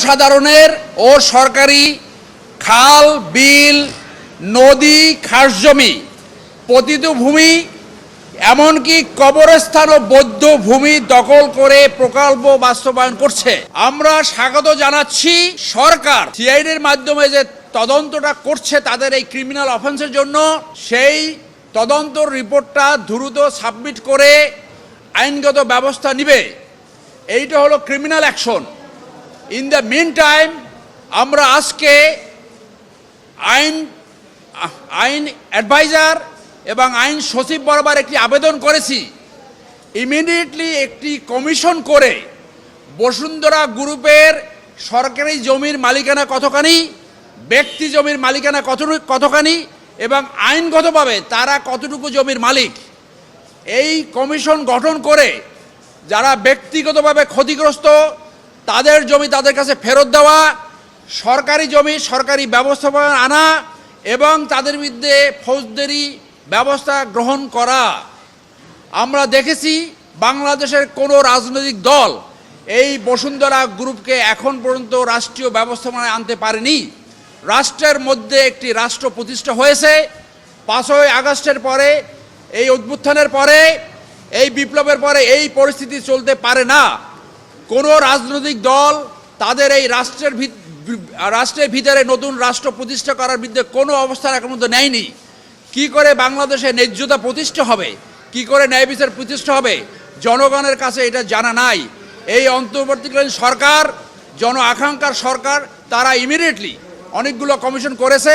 জনসাধারণের ও সরকারি খাল বিল নদী খাসজমি পতিত ভূমি এমনকি কবরস্থান ও বৌদ্ধ ভূমি দখল করে প্রকল্প বাস্তবায়ন করছে। আমরা স্বাগত জানাচ্ছি সরকার সিআইডির মাধ্যমে যে তদন্তটা করছে তাদের এই ক্রিমিনাল অফেন্সের জন্য, সেই তদন্ত রিপোর্টটা দ্রুত সাবমিট করে আইনগত ব্যবস্থা নিবে। এইটা হলো criminal action. In the meantime আমরা আজকে আইন অ্যাডভাইজার এবং আইন সচিব বরাবর একটি আবেদন করেছি, ইমিডিয়েটলি একটি কমিশন করে বসুন্ধরা গ্রুপের সরকারি জমির মালিকানা কতখানি, ব্যক্তি জমির মালিকানা কতখানি এবং আইনগতভাবে তারা কতটুকু জমির মালিক, এই কমিশন গঠন করে যারা ব্যক্তিগতভাবে ক্ষতিগ্রস্ত তাদের জমি তাদের কাছে ফেরত দেওয়া, সরকারি জমি সরকারি ব্যবস্থাপনা আনা এবং তাদের বিরুদ্ধে ফৌজদারি ব্যবস্থা গ্রহণ করা। আমরা দেখেছি বাংলাদেশের কোনো রাজনৈতিক দল এই বসুন্ধরা গ্রুপকে এখন পর্যন্ত রাষ্ট্রীয় ব্যবস্থাপনায় আনতে পারেনি। রাষ্ট্রের মধ্যে একটি রাষ্ট্র প্রতিষ্ঠা হয়েছে 5ই আগস্টের পরে, এই অভ্যুত্থানের পরে, এই বিপ্লবের পরে এই পরিস্থিতি চলতে পারে না। কোনো রাজনৈতিক দল তাদের এই রাষ্ট্রের ভিতরে নতুন রাষ্ট্র প্রতিষ্ঠা করার বিরুদ্ধে কোনো অবস্থান এখন পর্যন্ত নেয়নি। কি করে বাংলাদেশে ন্যায্যতা প্রতিষ্ঠা হবে, কি করে ন্যায় বিচার প্রতিষ্ঠা হবে, জনগণের কাছে এটা জানা নাই। এই অন্তর্বর্তীকালীন সরকার, জন আকাঙ্ক্ষার সরকার, তারা ইমিডিয়েটলি অনেকগুলো কমিশন করেছে,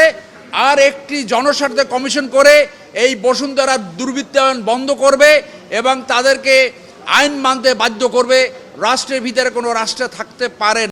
আর একটি জনস্বার্থে কমিশন করে এই বসুন্ধরা দুর্বৃত্তায়ন বন্ধ করবে এবং তাদেরকে আইন মানতে বাধ্য করবে। রাষ্ট্রের ভিতরে কোনো রাষ্ট্র থাকতে পারে না।